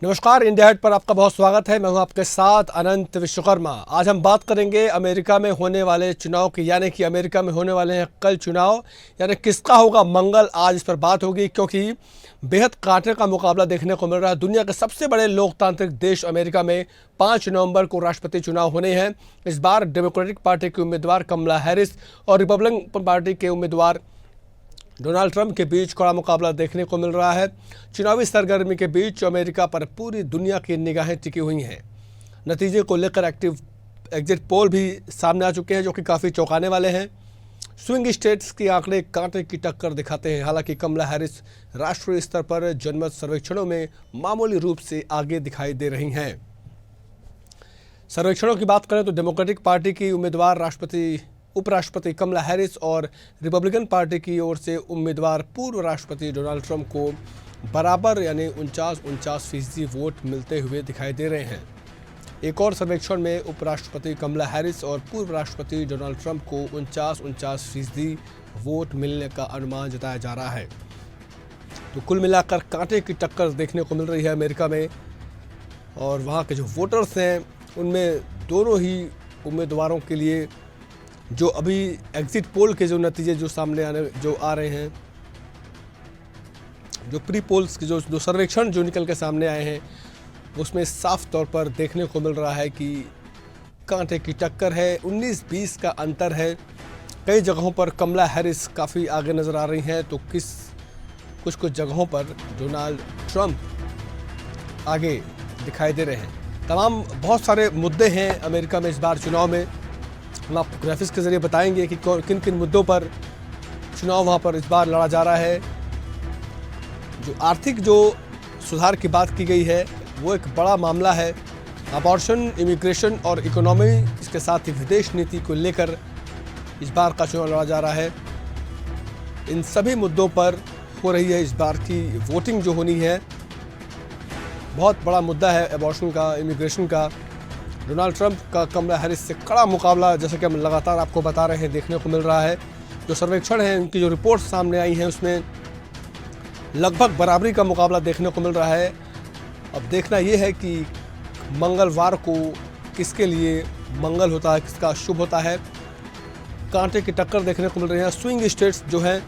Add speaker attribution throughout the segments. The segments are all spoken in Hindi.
Speaker 1: नमस्कार, इंडिया हेट पर आपका बहुत स्वागत है। मैं हूं आपके साथ अनंत विश्वकर्मा। आज हम बात करेंगे अमेरिका में होने वाले चुनाव की, यानी कि अमेरिका में होने वाले हैं कल चुनाव, यानी किसका होगा मंगल। आज इस पर बात होगी क्योंकि बेहद कांटे का मुकाबला देखने को मिल रहा है। दुनिया के सबसे बड़े लोकतांत्रिक देश अमेरिका में 5 नवंबर को राष्ट्रपति चुनाव होने हैं। इस बार डेमोक्रेटिक पार्टी की उम्मीदवार कमला हैरिस और रिपब्लिकन पार्टी के उम्मीदवार डोनाल्ड ट्रंप के बीच कड़ा मुकाबला देखने को मिल रहा है। चुनावी सरगर्मी के बीच अमेरिका पर पूरी दुनिया की निगाहें टिकी हुई हैं। नतीजे को लेकर एक्टिव एग्जिट पोल भी सामने आ चुके हैं, जो कि काफ़ी चौंकाने वाले हैं। स्विंग स्टेट्स के आंकड़े कांटे की टक्कर दिखाते हैं। हालांकि कमला हैरिस राष्ट्रीय स्तर पर जनमत सर्वेक्षणों में मामूली रूप से आगे दिखाई दे रही हैं। सर्वेक्षणों की बात करें तो डेमोक्रेटिक पार्टी की उम्मीदवार उपराष्ट्रपति कमला हैरिस और रिपब्लिकन पार्टी की ओर से उम्मीदवार पूर्व राष्ट्रपति डोनाल्ड ट्रंप को बराबर यानी 49% वोट मिलते हुए दिखाई दे रहे हैं। एक और सर्वेक्षण में उपराष्ट्रपति कमला हैरिस और पूर्व राष्ट्रपति डोनाल्ड ट्रंप को 49% वोट मिलने का अनुमान जताया जा रहा है। तो कुल मिलाकर कांटे की टक्कर देखने को मिल रही है अमेरिका में, और वहाँ के जो वोटर्स हैं उनमें दोनों ही उम्मीदवारों के लिए जो अभी एग्जिट पोल के जो नतीजे जो सामने आ रहे हैं, जो प्री पोल्स के जो सर्वेक्षण जो निकल के सामने आए हैं, उसमें साफ तौर पर देखने को मिल रहा है कि कांटे की टक्कर है। 19-20 का अंतर है। कई जगहों पर कमला हैरिस काफ़ी आगे नज़र आ रही हैं, तो कुछ जगहों पर डोनाल्ड ट्रंप आगे दिखाई दे रहे हैं। तमाम बहुत सारे मुद्दे हैं अमेरिका में इस बार चुनाव में। हम आपको ग्राफिक्स के ज़रिए बताएंगे कि किन किन मुद्दों पर चुनाव वहाँ पर इस बार लड़ा जा रहा है। जो आर्थिक जो सुधार की बात की गई है वो एक बड़ा मामला है। अबॉर्शन, इमिग्रेशन और इकोनॉमी, इसके साथ ही विदेश नीति को लेकर इस बार का चुनाव लड़ा जा रहा है। इन सभी मुद्दों पर हो रही है इस बार की वोटिंग जो होनी है। बहुत बड़ा मुद्दा है अबॉर्शन का, इमिग्रेशन का। डोनाल्ड ट्रंप का कमला हैरिस से कड़ा मुकाबला, जैसे कि हम लगातार आपको बता रहे हैं, देखने को मिल रहा है। जो सर्वेक्षण हैं, उनकी जो रिपोर्ट सामने आई हैं, उसमें लगभग बराबरी का मुकाबला देखने को मिल रहा है। अब देखना ये है कि मंगलवार को किसके लिए मंगल होता है, किसका शुभ होता है। कांटे की टक्कर देखने को मिल रही है। स्विंग स्टेट्स जो हैं,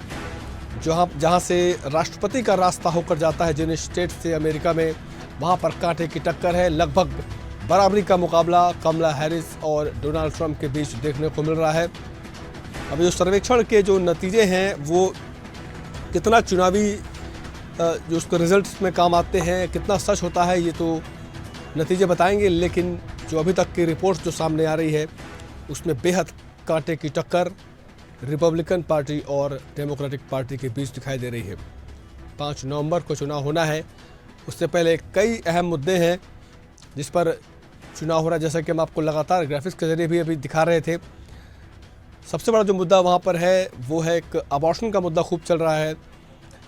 Speaker 1: जहाँ से राष्ट्रपति का रास्ता होकर जाता है जिन स्टेट से अमेरिका में, वहाँ पर कांटे की टक्कर है। लगभग बराबरी का मुकाबला कमला हैरिस और डोनाल्ड ट्रंप के बीच देखने को मिल रहा है। अभी जो सर्वेक्षण के जो नतीजे हैं वो कितना चुनावी जो उसके रिजल्ट्स में काम आते हैं, कितना सच होता है, ये तो नतीजे बताएंगे। लेकिन जो अभी तक की रिपोर्ट जो सामने आ रही है उसमें बेहद कांटे की टक्कर रिपब्लिकन पार्टी और डेमोक्रेटिक पार्टी के बीच दिखाई दे रही है। 5 नवंबर को चुनाव होना है। उससे पहले कई अहम मुद्दे हैं जिस पर चुनाव हो रहा है, जैसा कि हम आपको लगातार ग्राफिक्स के जरिए भी अभी दिखा रहे थे। सबसे बड़ा जो मुद्दा वहाँ पर है वो है एक अबॉर्शन का मुद्दा खूब चल रहा है।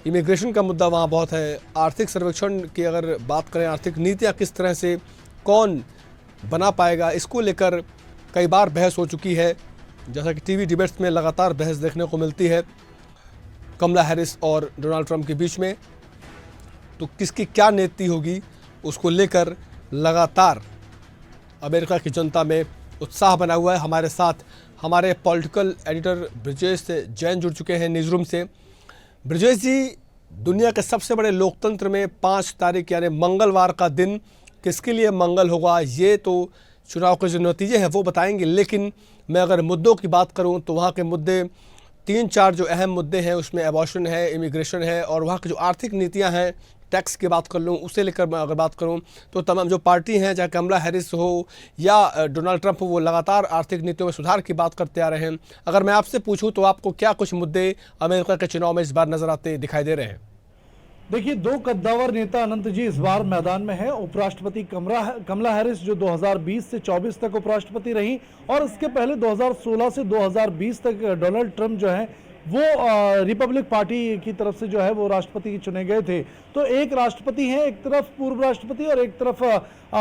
Speaker 1: इमिग्रेशन का मुद्दा वहाँ बहुत है। आर्थिक सर्वेक्षण की अगर बात करें, आर्थिक नीतियाँ किस तरह से कौन बना पाएगा, इसको लेकर कई बार बहस हो चुकी है। जैसा कि टीवी डिबेट्स में लगातार बहस देखने को मिलती है कमला हैरिस और डोनाल्ड ट्रंप के बीच में। तो किसकी क्या नीति होगी, उसको लेकर लगातार अमेरिका की जनता में उत्साह बना हुआ है। हमारे साथ हमारे पॉलिटिकल एडिटर ब्रिजेश जैन जुड़ चुके हैं न्यूज़ रूम से। ब्रिजेश जी, दुनिया के सबसे बड़े लोकतंत्र में 5 तारीख यानी मंगलवार का दिन किसके लिए मंगल होगा, ये तो चुनाव के जो नतीजे हैं वो बताएंगे। लेकिन मैं अगर मुद्दों की बात करूं तो वहाँ के मुद्दे 3-4 जो अहम मुद्दे हैं, उसमें अबॉर्शन है, इमिग्रेशन है, और वहाँ की जो आर्थिक नीतियाँ हैं, टैक्स की बात कर लूँ, उसे लेकर मैं अगर बात करूँ तो तमाम जो पार्टी हैं, चाहे कमला हैरिस हो या डोनाल्ड ट्रंप हो, वो लगातार आर्थिक नीतियों में सुधार की बात करते आ रहे हैं। अगर मैं आपसे पूछूं तो आपको क्या कुछ मुद्दे अमेरिका के चुनाव में इस बार नजर आते दिखाई दे रहे हैं?
Speaker 2: देखिए, 2 कद्दावर नेता अनंत जी इस बार मैदान में है। उपराष्ट्रपति कमला हैरिस जो 2020 से 24 तक उपराष्ट्रपति रही, और इसके पहले 2016 से 2020 तक डोनाल्ड ट्रंप जो है वो रिपब्लिक पार्टी की तरफ से जो है वो राष्ट्रपति चुने गए थे। तो एक राष्ट्रपति हैं, एक तरफ पूर्व राष्ट्रपति और एक तरफ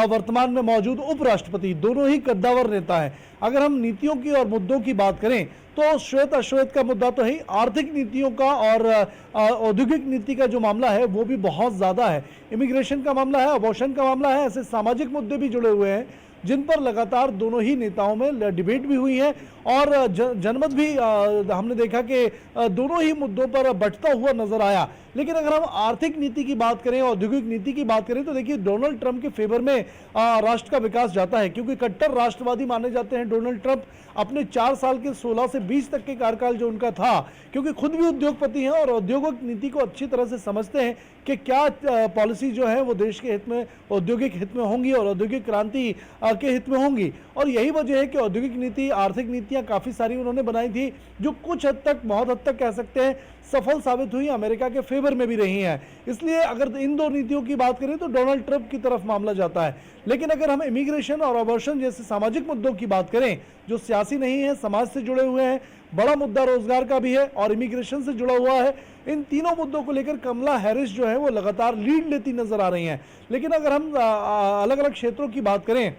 Speaker 2: वर्तमान में मौजूद उपराष्ट्रपति, दोनों ही कद्दावर नेता हैं। अगर हम नीतियों की और मुद्दों की बात करें तो श्वेत अश्वेत का मुद्दा तो है, आर्थिक नीतियों का और औद्योगिक नीति का जो मामला है वो भी बहुत ज़्यादा है। इमिग्रेशन का मामला है, अबॉर्शन का मामला है, ऐसे सामाजिक मुद्दे भी जुड़े हुए हैं जिन पर लगातार दोनों ही नेताओं में डिबेट भी हुई है और जनमत भी हमने देखा कि दोनों ही मुद्दों पर बंटता हुआ नजर आया। लेकिन अगर हम आर्थिक नीति की बात करें, औद्योगिक नीति की बात करें तो देखिए डोनाल्ड ट्रंप के फेवर में राष्ट्र का विकास जाता है, क्योंकि कट्टर राष्ट्रवादी माने जाते हैं डोनाल्ड ट्रंप। अपने 4 साल के 16 से 20 तक के कार्यकाल जो उनका था, क्योंकि खुद भी उद्योगपति हैं और औद्योगिक नीति को अच्छी तरह से समझते हैं कि क्या पॉलिसी जो है वो देश के हित में, औद्योगिक हित में होंगी और औद्योगिक क्रांति के हित में होंगी। और यही वजह है कि औद्योगिक नीति, आर्थिक नीतियां काफ़ी सारी उन्होंने बनाई थी जो कुछ हद तक, बहुत हद तक कह सकते हैं सफल साबित हुई, अमेरिका के फेवर में भी रही हैं। इसलिए अगर इन दो नीतियों की बात करें तो डोनाल्ड ट्रंप की तरफ मामला जाता है। लेकिन अगर हम इमिग्रेशन और अबॉर्शन जैसे सामाजिक मुद्दों की बात करें जो सियासी नहीं है, समाज से जुड़े हुए हैं, बड़ा मुद्दा रोजगार का भी है और इमिग्रेशन से जुड़ा हुआ है, इन तीनों मुद्दों को लेकर कमला हैरिस जो है वो लगातार लीड लेती नजर आ रही हैं। लेकिन अगर हम अलग अलग क्षेत्रों की बात करें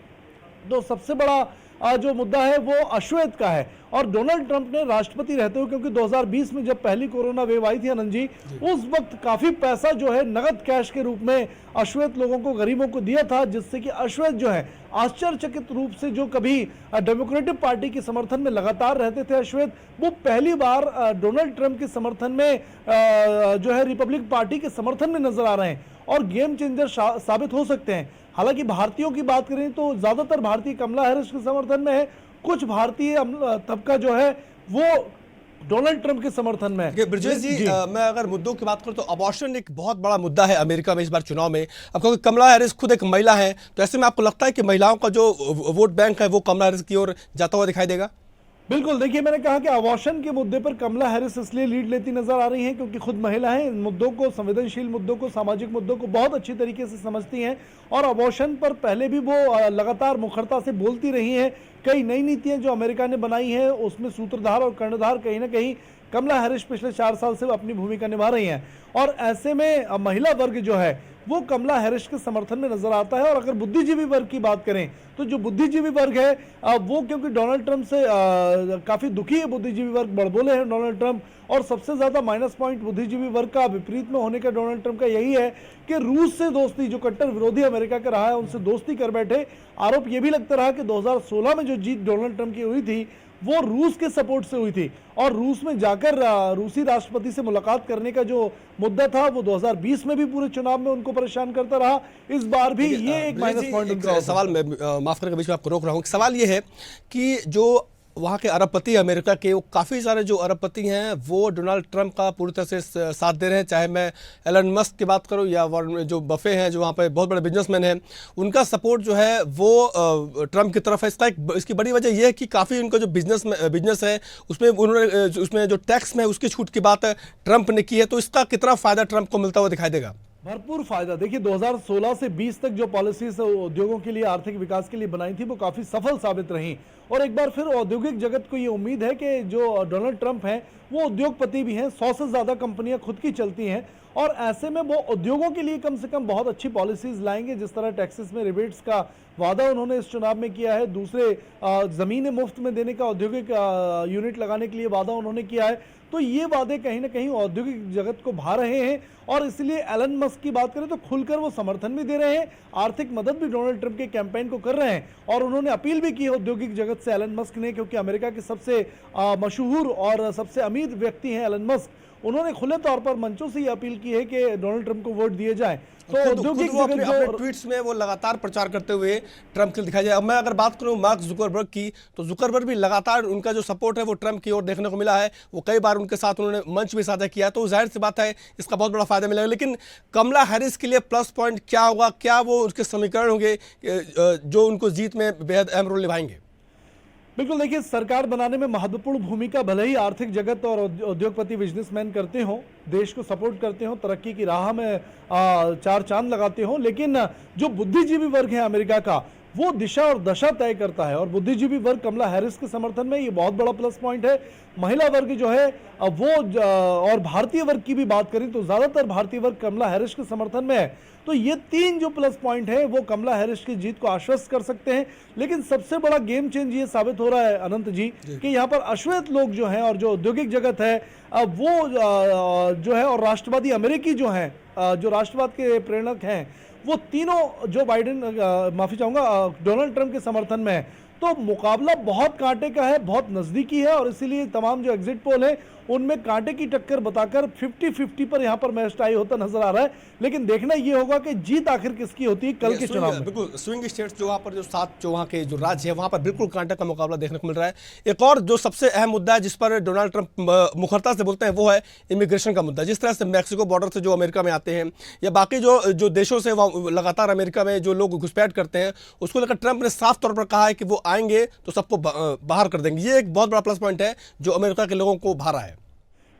Speaker 2: तो सबसे बड़ा जो मुद्दा है वो अश्वेत का है। और डोनाल्ड ट्रंप ने राष्ट्रपति रहते हुए, क्योंकि 2020 में जब पहली कोरोना वेव आई थी आनंद जी, उस वक्त काफी पैसा जो है नगद कैश के रूप में अश्वेत लोगों को, गरीबों को दिया था, जिससे कि अश्वेत जो है आश्चर्यचकित रूप से, जो कभी डेमोक्रेटिक पार्टी के समर्थन में लगातार रहते थे अश्वेत, वो पहली बार डोनाल्ड ट्रंप के समर्थन में जो है रिपब्लिक पार्टी के समर्थन में नजर आ रहे हैं और गेम चेंजर साबित हो सकते हैं। हालांकि भारतीयों की बात करें तो ज्यादातर भारतीय कमला हैरिस के समर्थन में है, कुछ भारतीय तबका जो है वो डोनाल्ड ट्रंप के समर्थन में है।
Speaker 1: ब्रजेश जी, मैं अगर मुद्दों की बात करूं तो अबॉर्शन एक बहुत बड़ा मुद्दा है अमेरिका में इस बार चुनाव में। अब क्योंकि कमला हैरिस खुद एक महिला है, तो ऐसे में आपको लगता है कि महिलाओं का जो वोट बैंक है वो कमला हैरिस की ओर जाता हुआ दिखाई देगा?
Speaker 2: बिल्कुल, देखिए मैंने कहा कि अबॉर्शन के मुद्दे पर कमला हैरिस इसलिए लीड लेती नजर आ रही हैं क्योंकि खुद महिला हैं, इन मुद्दों को, संवेदनशील मुद्दों को, सामाजिक मुद्दों को बहुत अच्छी तरीके से समझती हैं और अबॉर्शन पर पहले भी वो लगातार मुखरता से बोलती रही हैं। कई नई नीतियां जो अमेरिका ने बनाई हैं उसमें सूत्रधार और कर्णधार कहीं ना कहीं कमला हैरिस पिछले 4 साल से अपनी भूमिका निभा रही हैं और ऐसे में महिला वर्ग जो है वो कमला हैरिस के समर्थन में नजर आता है। और अगर बुद्धिजीवी वर्ग की बात करें तो जो बुद्धिजीवी वर्ग है वो, क्योंकि डोनाल्ड ट्रंप से काफी दुखी है बुद्धिजीवी वर्ग, बड़बोले हैं डोनाल्ड ट्रंप, और सबसे ज्यादा माइनस पॉइंट बुद्धिजीवी वर्ग का विपरीत में होने का डोनाल्ड ट्रंप का यही है कि रूस से दोस्ती, जो कट्टर विरोधी अमेरिका का रहा है, उनसे दोस्ती कर बैठे। आरोप ये भी लगता रहा कि 2016 में जो जीत डोनाल्ड ट्रंप की हुई थी वो रूस के सपोर्ट से हुई थी और रूस में जाकर रूसी राष्ट्रपति से मुलाकात करने का जो मुद्दा था वो 2020 में भी पूरे चुनाव में उनको परेशान करता रहा। इस बार भी ये एक माइनस पॉइंट उनका
Speaker 1: सवाल, मैं माफ करके बीच में आपको रोक रहा हूँ। सवाल ये है कि जो वहाँ के अरबपति अमेरिका के, वो काफ़ी सारे जो अरबपति हैं वो डोनाल्ड ट्रंप का पूरी तरह से साथ दे रहे हैं, चाहे मैं एलन मस्क की बात करूँ या जो बफे हैं जो वहाँ पे बहुत बड़े बिजनेसमैन हैं, उनका सपोर्ट जो है वो ट्रंप की तरफ है। इसकी बड़ी वजह यह है कि काफ़ी उनका जो बिजनेस है उसमें उन्होंने, उसमें जो टैक्स में उसकी छूट की बात ट्रंप ने की है, तो इसका कितना फ़ायदा ट्रंप को मिलता हुआ दिखाई देगा?
Speaker 2: भरपूर फायदा। देखिए 2016 से 20 तक जो पॉलिसीज उद्योगों के लिए, आर्थिक विकास के लिए बनाई थी वो काफी सफल साबित रही और एक बार फिर औद्योगिक जगत को ये उम्मीद है कि जो डोनाल्ड ट्रंप हैं वो उद्योगपति भी हैं, 100 से ज्यादा कंपनियां खुद की चलती हैं और ऐसे में वो उद्योगों के लिए कम से कम बहुत अच्छी पॉलिसीज लाएंगे। जिस तरह टैक्सेस में रिबेट्स का वादा उन्होंने इस चुनाव में किया है, दूसरे जमीनें मुफ्त में देने का, औद्योगिक यूनिट लगाने के लिए वादा उन्होंने किया है, तो ये वादे कहीं ना कहीं औद्योगिक जगत को भा रहे हैं और इसलिए एलन मस्क की बात करें तो खुलकर वो समर्थन भी दे रहे हैं, आर्थिक मदद भी डोनाल्ड ट्रंप के कैंपेन को कर रहे हैं और उन्होंने अपील भी की है औद्योगिक जगत से एलन मस्क ने, क्योंकि अमेरिका के सबसे मशहूर और सबसे अमीर व्यक्ति हैं एलन मस्क। उन्होंने खुले तौर पर मंचों से ये अपील की है कि डोनाल्ड ट्रंप को वोट दिए जाए। तो औद्योगिक जगत जो
Speaker 1: ट्वीट्स में वो लगातार प्रचार करते हुए ट्रंप के दिखाई जाए। अब मैं अगर बात करूं मार्क जुकरबर्ग की, तो जुकरबर्ग भी लगातार उनका जो सपोर्ट है वो ट्रंप की ओर देखने को मिला है। वो कई बार उनके साथ उन्होंने मंच भी साझा किया, तो जाहिर सी बात है इसका बहुत बड़ा फायदा मिलेगा। लेकिन कमला हैरिस के लिए प्लस पॉइंट क्या होगा? क्या वो उसके समीकरण होंगे जो उनको जीत में बेहद अहम रोल निभाएंगे?
Speaker 2: बिल्कुल, देखिए सरकार बनाने में महत्वपूर्ण भूमिका भले ही आर्थिक जगत और उद्योगपति बिजनेसमैन करते हों, देश को सपोर्ट करते हों, तरक्की की राह में 4 चांद लगाते हों, लेकिन जो बुद्धिजीवी वर्ग है अमेरिका का वो दिशा और दशा तय करता है। और बुद्धिजीवी वर्ग कमला हैरिस के समर्थन में, ये बहुत बड़ा प्लस पॉइंट है। महिला वर्ग जो है और भारतीय वर्ग की भी बात करें तो ज्यादातर भारतीय वर्ग कमला हैरिस के समर्थन में है। तो ये 3 जो प्लस पॉइंट है वो कमला हैरिस की जीत को आश्वस्त कर सकते हैं। लेकिन सबसे बड़ा गेम चेंज ये साबित हो रहा है अनंत जी कि यहाँ पर अश्वेत लोग जो हैं और जो औद्योगिक जगत है वो जो है, और राष्ट्रवादी अमेरिकी जो हैं, जो राष्ट्रवाद के प्रेरक हैं, वो तीनों जो बाइडेन माफी चाहूंगा डोनाल्ड ट्रंप के समर्थन में है। तो मुकाबला बहुत कांटे का है, बहुत नजदीकी है, और इसीलिए तमाम जो एग्जिट पोल है उनमें कांटे की टक्कर बताकर 50-50 पर यहां पर मैच टाई होता नजर आ रहा है। लेकिन देखना यह होगा कि जीत आखिर किसकी होती है कल के चुनाव में।
Speaker 1: बिल्कुल स्विंग स्टेट्स जो वहाँ पर जो 7 जो वहाँ के जो राज्य है वहाँ पर बिल्कुल कांटे का मुकाबला देखने को मिल रहा है। एक और जो सबसे अहम मुद्दा है जिस पर डोनाल्ड ट्रंप मुखरता से बोलते हैं वो है इमिग्रेशन का मुद्दा। जिस तरह से मैक्सिको बॉर्डर से जो अमेरिका में आते हैं या बाकी जो देशों से वहाँ लगातार अमेरिका में जो लोग घुसपैठ करते हैं, उसको लेकर ट्रंप ने साफ तौर पर कहा है कि वो आएंगे तो सबको बाहर कर देंगे। ये एक बहुत बड़ा प्लस पॉइंट है जो अमेरिका के लोगों को भा रहा है।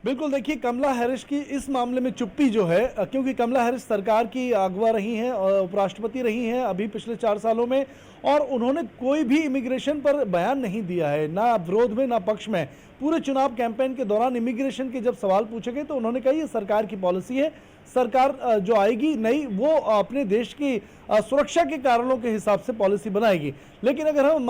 Speaker 2: बिल्कुल, देखिए कमला हैरिस की इस मामले में चुप्पी जो है, क्योंकि कमला हैरिस सरकार की अगवा रही हैं और उपराष्ट्रपति रही हैं अभी पिछले 4 सालों में, और उन्होंने कोई भी इमिग्रेशन पर बयान नहीं दिया है, ना विरोध में ना पक्ष में। पूरे चुनाव कैंपेन के दौरान इमिग्रेशन के जब सवाल पूछे गए तो उन्होंने कहा ये सरकार की पॉलिसी है, सरकार जो आएगी नई वो अपने देश की सुरक्षा के कारणों के हिसाब से पॉलिसी बनाएगी। लेकिन अगर हम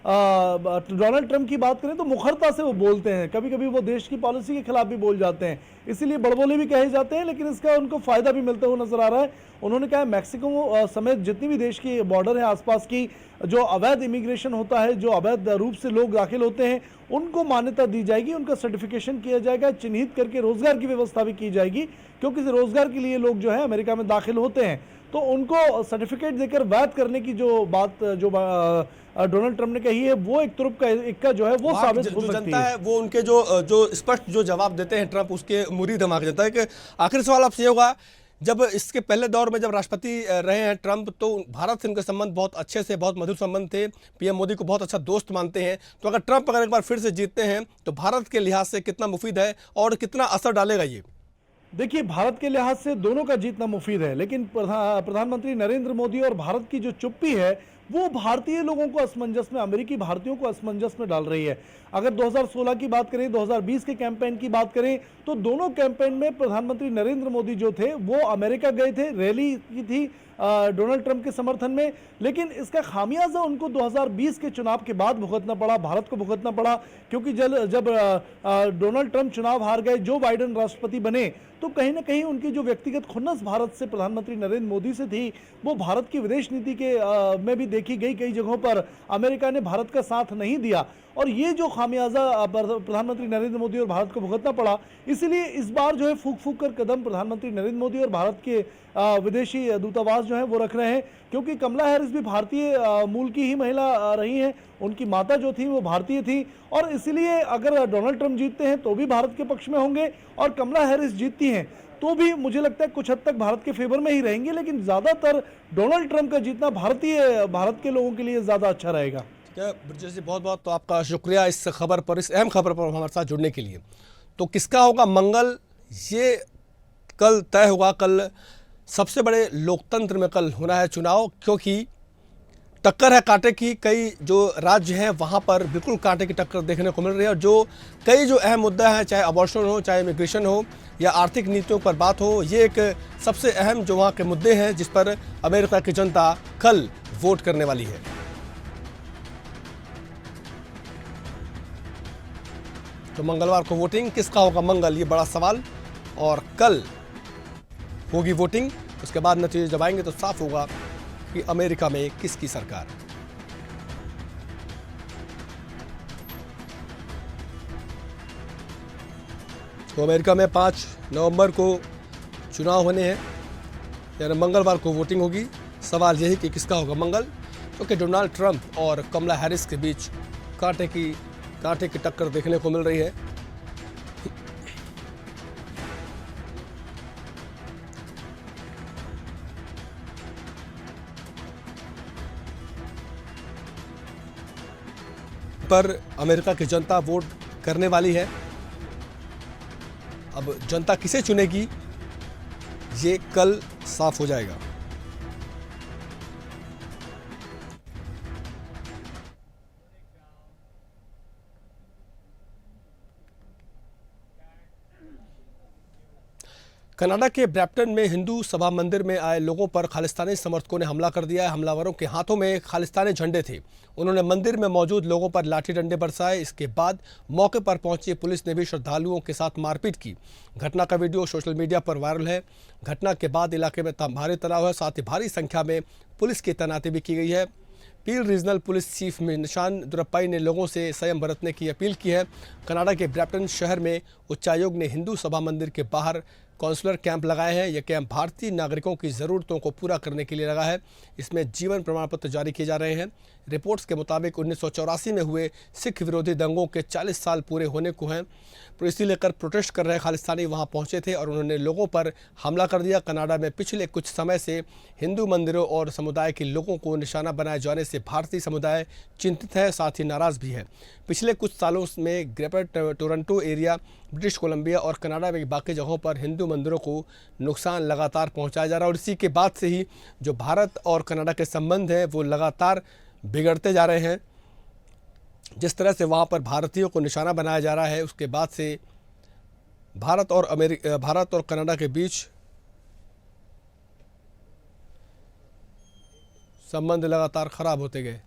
Speaker 2: डोनाल्ड ट्रंप की बात करें तो मुखरता से वो बोलते हैं, कभी कभी वो देश की पॉलिसी के खिलाफ भी बोल जाते हैं, इसीलिए बड़बोले भी कहे जाते हैं, लेकिन इसका उनको फायदा भी मिलता हुआ नजर आ रहा है। उन्होंने कहा मैक्सिको समेत जितनी भी देश की बॉर्डर है आसपास की, जो अवैध इमिग्रेशन होता है, जो अवैध रूप से लोग दाखिल होते हैं, उनको मान्यता दी जाएगी, उनका सर्टिफिकेशन किया जाएगा, चिन्हित करके रोजगार की व्यवस्था भी की जाएगी, क्योंकि रोजगार के लिए लोग जो है अमेरिका में दाखिल होते हैं, तो उनको सर्टिफिकेट देकर वैध करने की जो बात जो डोनाल्ड ट्रंप ने कही है वो एक तुरुप का इक्का जो है वो साबित हो सकती है।
Speaker 1: वो उनके जो स्पष्ट जो जवाब देते हैं ट्रंप, उसके मुरीद हम आगे जनता है कि आखिरी सवाल आपसे ये होगा, जब इसके पहले दौर में जब राष्ट्रपति रहे हैं ट्रंप तो भारत से उनके संबंध बहुत अच्छे से, बहुत मधुर संबंध थे, पीएम मोदी को बहुत अच्छा दोस्त मानते हैं, तो अगर ट्रंप एक बार फिर से जीतते हैं तो भारत के लिहाज से कितना मुफीद है और कितना असर डालेगा ये?
Speaker 2: देखिए, भारत के लिहाज से दोनों का जीतना मुफीद है, लेकिन प्रधानमंत्री नरेंद्र मोदी और भारत की जो चुप्पी है वो भारतीय लोगों को असमंजस में, अमेरिकी भारतीयों को असमंजस में डाल रही है। अगर 2016 की बात करें, 2020 के कैंपेन की बात करें, तो दोनों कैंपेन में प्रधानमंत्री नरेंद्र मोदी जो थे वो अमेरिका गए थे, रैली की थी डोनाल्ड ट्रंप के समर्थन में, लेकिन इसका खामियाजा उनको 2020 के चुनाव के बाद भुगतना पड़ा, भारत को भुगतना पड़ा, क्योंकि जब डोनाल्ड ट्रंप चुनाव हार गए, जो बाइडेन राष्ट्रपति बने, तो कहीं ना कहीं उनकी जो व्यक्तिगत खुन्नस भारत से, प्रधानमंत्री नरेंद्र मोदी से थी, वो भारत की विदेश नीति के में भी देखी गई। कई जगहों पर अमेरिका ने भारत का साथ नहीं दिया, और ये जो खामियाजा प्रधानमंत्री नरेंद्र मोदी और भारत को भुगतना पड़ा, इसीलिए इस बार जो है फूक फूक कर कदम प्रधानमंत्री नरेंद्र मोदी और भारत के विदेशी दूतावास जो है वो रख रहे हैं, क्योंकि कमला हैरिस भी भारतीय मूल की ही महिला रही हैं, उनकी माता जो थी वो भारतीय थी, और इसीलिए अगर डोनाल्ड ट्रंप जीतते हैं तो भी भारत के पक्ष में होंगे, और कमला हैरिस जीतती हैं तो भी मुझे लगता है कुछ हद तक भारत के फेवर में ही रहेंगे, लेकिन ज्यादातर डोनाल्ड ट्रंप का जीतना भारत के लोगों के लिए ज्यादा अच्छा रहेगा।
Speaker 1: ब्रजेश जी, बहुत बहुत तो आपका शुक्रिया इस खबर पर, इस अहम खबर पर हमारे साथ जुड़ने के लिए। तो किसका होगा मंगल, ये कल तय होगा। कल सबसे बड़े लोकतंत्र में कल होना है चुनाव, क्योंकि टक्कर है कांटे की। कई जो राज्य हैं वहाँ पर बिल्कुल कांटे की टक्कर देखने को मिल रही है, और जो कई जो अहम मुद्दा है, चाहे अबॉर्शन हो, चाहे इमिग्रेशन हो, या आर्थिक नीतियों पर बात हो, ये एक सबसे अहम जो वहाँ के मुद्दे हैं जिस पर अमेरिका की जनता कल वोट करने वाली है। तो मंगलवार को वोटिंग, किसका होगा मंगल, ये बड़ा सवाल, और कल होगी वोटिंग। उसके बाद नतीजे जब आएंगे तो साफ होगा कि अमेरिका में किसकी सरकार। तो अमेरिका में 5 नवंबर को चुनाव होने हैं, यानी मंगलवार को वोटिंग होगी। सवाल यही कि किसका होगा मंगल, क्योंकि डोनाल्ड ट्रंप और कमला हैरिस के बीच कांटे की टक्कर देखने को मिल रही है। पर अमेरिका की जनता वोट करने वाली है। अब जनता किसे चुनेगी ये कल साफ हो जाएगा। कनाडा के ब्रैम्पटन में हिंदू सभा मंदिर में आए लोगों पर खालिस्तानी समर्थकों ने हमला कर दिया है। हमलावरों के हाथों में खालिस्तानी झंडे थे। उन्होंने मंदिर में मौजूद लोगों पर लाठी डंडे बरसाए। इसके बाद मौके पर पहुंची पुलिस ने भी श्रद्धालुओं के साथ मारपीट की। घटना का वीडियो सोशल मीडिया पर वायरल है। घटना के बाद इलाके में भारी तनाव है, साथ ही भारी संख्या में पुलिस की तैनाती भी की गई है। पील रीजनल पुलिस चीफ में निशान दुरप्पाई ने लोगों से संयम बरतने की अपील की है। कनाडा के ब्रैम्पटन शहर में उच्चायोग ने हिंदू सभा मंदिर के बाहर काउंसलर कैंप लगाए हैं। यह कैंप भारतीय नागरिकों की ज़रूरतों को पूरा करने के लिए लगा है। इसमें जीवन प्रमाण पत्र जारी किए जा रहे हैं। रिपोर्ट्स के मुताबिक 1984 में हुए सिख विरोधी दंगों के 40 साल पूरे होने को हैं। तो इसी लेकर प्रोटेस्ट कर रहे खालिस्तानी वहां पहुंचे थे और उन्होंने लोगों पर हमला कर दिया। कनाडा में पिछले कुछ समय से हिंदू मंदिरों और समुदाय के लोगों को निशाना बनाए जाने से भारतीय समुदाय चिंतित है, साथ ही नाराज़ भी है। पिछले कुछ सालों में greater Toronto area, British Columbia और कनाडा में बाकी जगहों पर हिंदू मंदिरों को नुकसान लगातार पहुंचाया जा रहा है और इसी के बाद से ही जो भारत और कनाडा के संबंध हैं वो लगातार बिगड़ते जा रहे हैं। जिस तरह से वहां पर भारतीयों को निशाना बनाया जा रहा है, उसके बाद से भारत और कनाडा के बीच संबंध लगातार खराब होते गए।